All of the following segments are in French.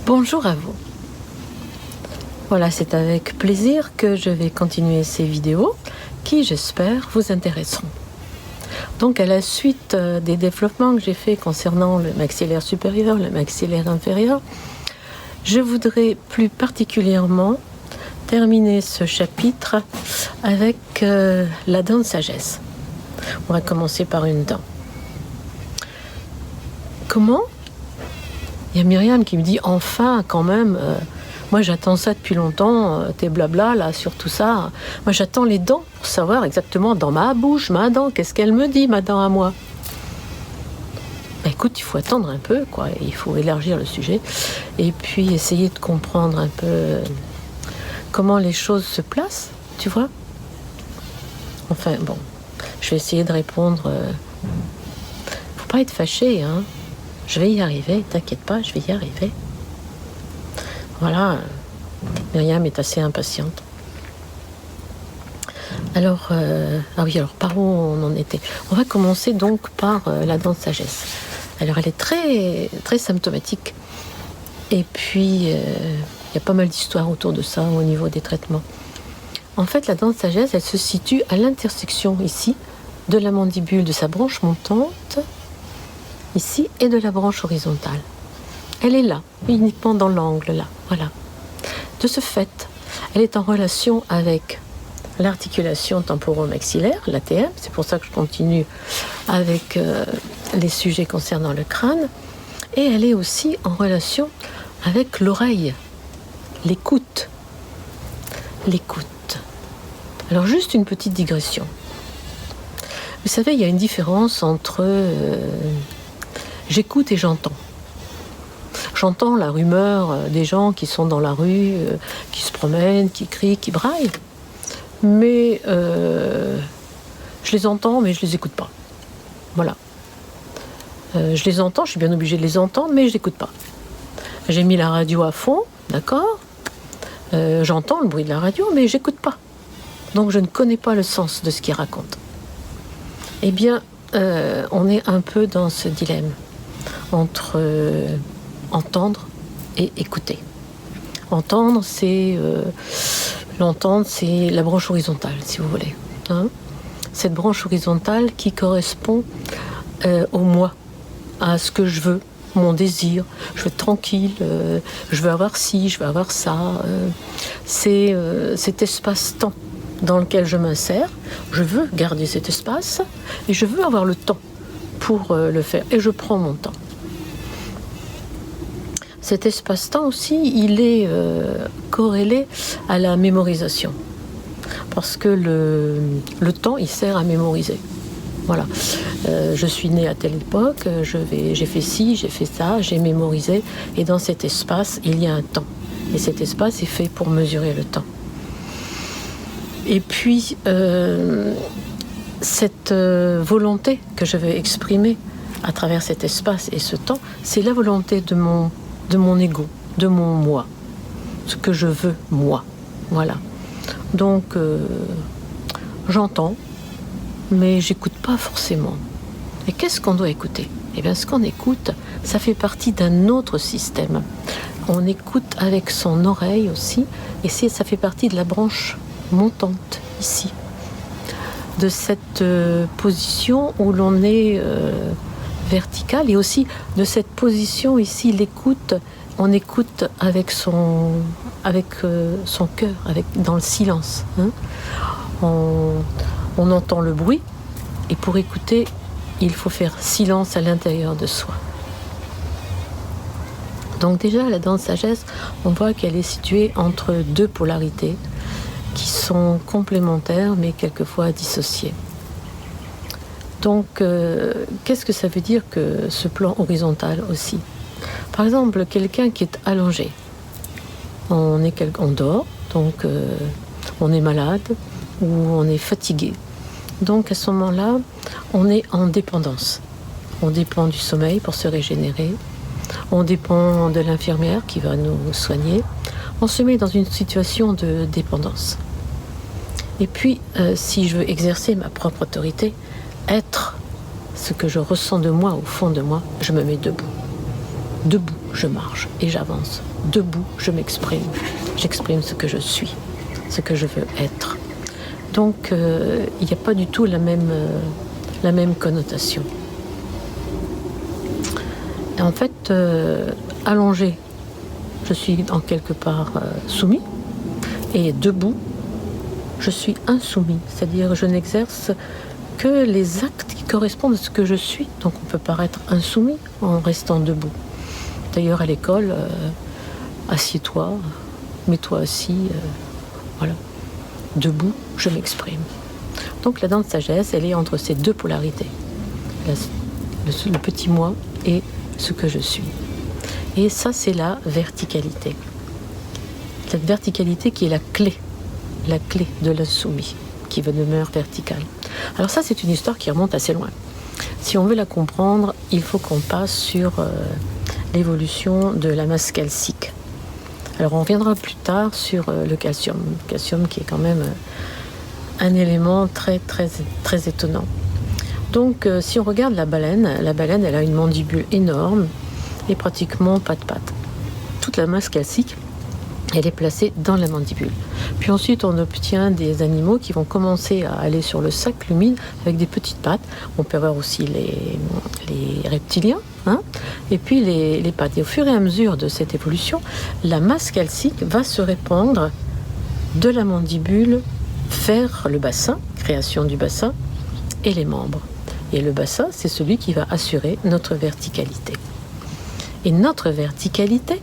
Bonjour à vous. Voilà, c'est avec plaisir que je vais continuer ces vidéos qui, j'espère, vous intéresseront. Donc, à la suite des développements que j'ai faits concernant le maxillaire supérieur, le maxillaire inférieur, je voudrais plus particulièrement terminer ce chapitre avec la dent de sagesse. On va commencer par une dent. Comment ? Il y a Myriam qui me dit, enfin, quand même, moi j'attends ça depuis longtemps, tes blabla là sur tout ça. Moi j'attends les dents pour savoir exactement dans ma bouche, ma dent, qu'est-ce qu'elle me dit, ma dent à moi. Écoute, il faut attendre un peu, quoi. Il faut élargir le sujet et puis essayer de comprendre un peu comment les choses se placent, tu vois. Enfin, bon, je vais essayer de répondre. Faut pas être fâché, hein. Je vais y arriver, t'inquiète pas, je vais y arriver. Voilà, Myriam est assez impatiente. Alors, par où on en était ? On va commencer donc par la dent de sagesse. Alors, elle est très, très symptomatique. Et puis, il y a pas mal d'histoires autour de ça au niveau des traitements. En fait, la dent de sagesse, elle se situe à l'intersection ici de la mandibule, de sa branche montante, ici, et de la branche horizontale. Elle est là, uniquement dans l'angle là, voilà. De ce fait, elle est en relation avec l'articulation temporo-maxillaire, l'ATM, c'est pour ça que je continue avec les sujets concernant le crâne, et elle est aussi en relation avec l'oreille, l'écoute. L'écoute. Alors juste une petite digression. Vous savez, il y a une différence entre j'écoute et j'entends. J'entends la rumeur des gens qui sont dans la rue, qui se promènent, qui crient, qui braillent. Mais je les entends, mais je les écoute pas. Voilà. Je les entends, je suis bien obligée de les entendre, mais je les écoute pas. J'ai mis la radio à fond, d'accord ? J'entends le bruit de la radio, mais j'écoute pas. Donc je ne connais pas le sens de ce qu'ils racontent. Eh bien, on est un peu dans ce dilemme entre entendre et écouter. Entendre, c'est l'entendre, c'est la branche horizontale, si vous voulez. Hein ? Cette branche horizontale qui correspond au moi, à ce que je veux, mon désir. Je veux être tranquille, je veux avoir ci, je veux avoir ça. C'est cet espace-temps dans lequel je m'insère. Je veux garder cet espace et je veux avoir le temps pour le faire. Et je prends mon temps. Cet espace-temps aussi, il est corrélé à la mémorisation. Parce que le temps, il sert à mémoriser. Voilà. Je suis née à telle époque, j'ai fait ci, j'ai fait ça, j'ai mémorisé. Et dans cet espace, il y a un temps. Et cet espace est fait pour mesurer le temps. Et puis, cette volonté que je vais exprimer à travers cet espace et ce temps, c'est la volonté de mon ego, de mon moi, ce que je veux moi, voilà. Donc j'entends, mais j'écoute pas forcément. Et qu'est-ce qu'on doit écouter ? Eh bien, ce qu'on écoute, ça fait partie d'un autre système. On écoute avec son oreille aussi, et ça fait partie de la branche montante ici, de cette position où l'on est verticale, et aussi de cette position ici, l'écoute, on écoute avec son cœur, dans le silence. Hein. On entend le bruit, et pour écouter, il faut faire silence à l'intérieur de soi. Donc déjà, la dent de sagesse, on voit qu'elle est située entre deux polarités qui sont complémentaires, mais quelquefois dissociées. Donc, qu'est-ce que ça veut dire que ce plan horizontal aussi ? Par exemple, quelqu'un qui est allongé, on dort, donc on est malade ou on est fatigué. Donc à ce moment-là, on est en dépendance. On dépend du sommeil pour se régénérer, on dépend de l'infirmière qui va nous soigner, on se met dans une situation de dépendance. Et puis, si je veux exercer ma propre autorité, être ce que je ressens de moi, au fond de moi, je me mets debout. Debout. je marche et j'avance. Debout, je m'exprime. J'exprime ce que je suis, ce que je veux être. Donc, il n'y a pas du tout la même connotation. Et en fait, allongé, je suis en quelque part soumis, et debout, je suis insoumis, c'est-à-dire je n'exerce que les actes qui correspondent à ce que je suis. Donc on peut paraître insoumis en restant debout. D'ailleurs à l'école, assieds-toi, mets-toi assis, voilà. Debout, je m'exprime. Donc la dent de sagesse, elle est entre ces deux polarités. Le petit moi et ce que je suis. Et ça, c'est la verticalité. Cette verticalité qui est la clé de l'insoumis, qui demeure verticale. Alors ça, c'est une histoire qui remonte assez loin. Si on veut la comprendre, il faut qu'on passe sur l'évolution de la masse calcique. Alors on reviendra plus tard sur le calcium. Le calcium qui est quand même un élément très, très, très étonnant. Donc si on regarde la baleine, elle a une mandibule énorme et pratiquement pas de pattes. Toute la masse calcique, elle est placée dans la mandibule. Puis ensuite, on obtient des animaux qui vont commencer à aller sur le sac humide avec des petites pattes. On peut voir aussi les reptiliens, hein, et puis les pattes. Et au fur et à mesure de cette évolution, la masse calcique va se répandre de la mandibule vers le bassin, création du bassin, et les membres. Et le bassin, c'est celui qui va assurer notre verticalité. Et notre verticalité,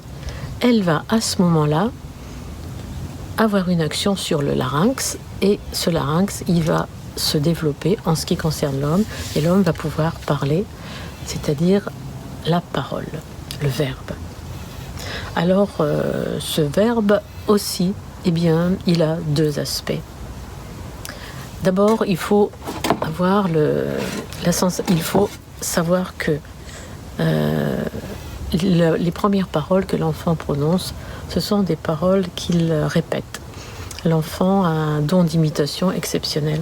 elle va à ce moment-là avoir une action sur le larynx, et ce larynx, il va se développer en ce qui concerne l'homme, et l'homme va pouvoir parler, c'est-à-dire la parole, le verbe. Alors, ce verbe aussi, eh bien, il a deux aspects. D'abord, il faut avoir il faut savoir que les premières paroles que l'enfant prononce, ce sont des paroles qu'il répète. L'enfant a un don d'imitation exceptionnel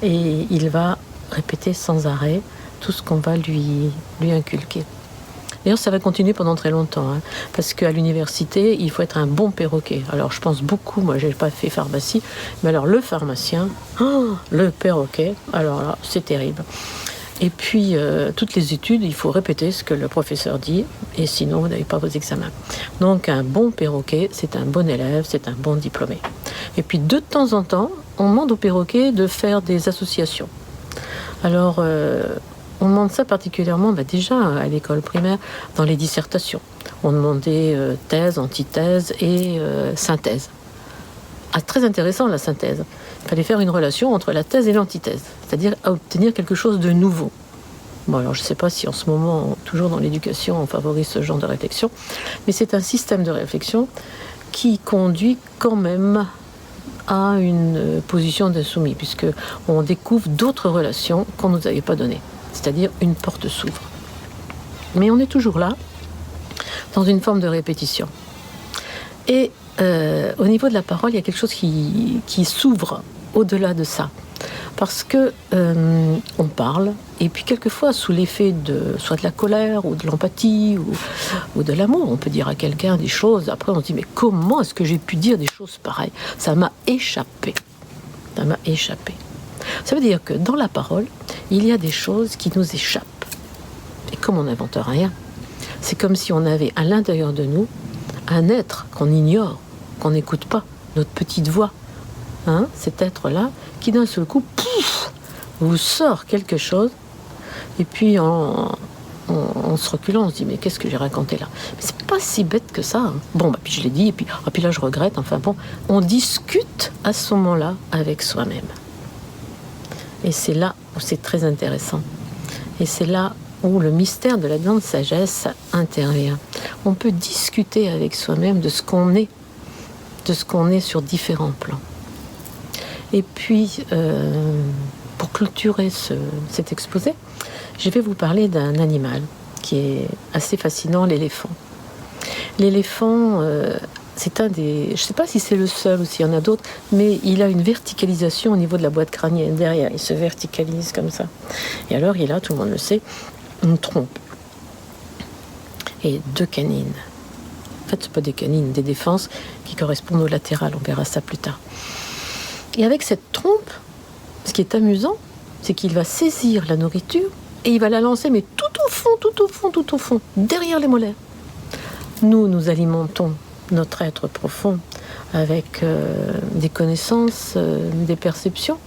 et il va répéter sans arrêt tout ce qu'on va lui inculquer. D'ailleurs, ça va continuer pendant très longtemps, hein, parce qu'à l'université, il faut être un bon perroquet. Alors, je pense beaucoup, moi, j'ai pas fait pharmacie, mais alors le pharmacien, le perroquet, alors là, c'est terrible. Et puis, toutes les études, il faut répéter ce que le professeur dit, et sinon, vous n'avez pas vos examens. Donc, un bon perroquet, c'est un bon élève, c'est un bon diplômé. Et puis, de temps en temps, on demande au perroquet de faire des associations. Alors, on demande ça particulièrement, déjà à l'école primaire, dans les dissertations. On demandait thèse, antithèse et synthèse. Très intéressant, la synthèse. Il fallait faire une relation entre la thèse et l'antithèse, c'est-à-dire à obtenir quelque chose de nouveau. Bon, alors je ne sais pas si en ce moment, toujours dans l'éducation, on favorise ce genre de réflexion, mais c'est un système de réflexion qui conduit quand même à une position d'insoumis, puisqu'on découvre d'autres relations qu'on ne nous avait pas données, c'est-à-dire une porte s'ouvre. Mais on est toujours là, dans une forme de répétition. Et au niveau de la parole, il y a quelque chose qui s'ouvre au-delà de ça. Parce que on parle, et puis quelquefois, sous l'effet soit de la colère, ou de l'empathie, ou de l'amour, on peut dire à quelqu'un des choses. Après, on se dit, mais comment est-ce que j'ai pu dire des choses pareilles ? Ça m'a échappé. Ça m'a échappé. Ça veut dire que dans la parole, il y a des choses qui nous échappent. Et comme on n'invente rien, c'est comme si on avait à l'intérieur de nous un être qu'on ignore, qu'on n'écoute pas, notre petite voix, hein, cet être-là, qui d'un seul coup, pouf, vous sort quelque chose, et puis en se reculant, on se dit, mais qu'est-ce que j'ai raconté là ? Mais c'est pas si bête que ça. Hein. Bon, puis je l'ai dit, et puis là je regrette, enfin bon, on discute à ce moment-là avec soi-même. Et c'est là où c'est très intéressant. Et c'est là où le mystère de la dent de sagesse intervient. On peut discuter avec soi-même de ce qu'on est sur différents plans. Et puis, pour clôturer cet exposé, je vais vous parler d'un animal qui est assez fascinant, l'éléphant. L'éléphant, c'est un des... Je ne sais pas si c'est le seul ou s'il y en a d'autres, mais il a une verticalisation au niveau de la boîte crânienne derrière. Il se verticalise comme ça. Et alors, il a, tout le monde le sait, une trompe. et 2 canines. En fait, ce pas des canines, des défenses qui correspondent aux latérales, on verra ça plus tard. Et avec cette trompe, ce qui est amusant, c'est qu'il va saisir la nourriture et il va la lancer, mais tout au fond, derrière les molaires. Nous alimentons notre être profond avec des connaissances, des perceptions.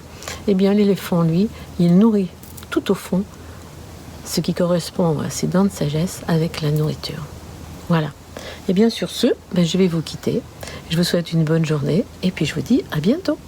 Eh bien, l'éléphant, lui, il nourrit tout au fond ce qui correspond à ses dents de sagesse avec la nourriture. Voilà. Et bien sur ce, je vais vous quitter. Je vous souhaite une bonne journée et puis je vous dis à bientôt.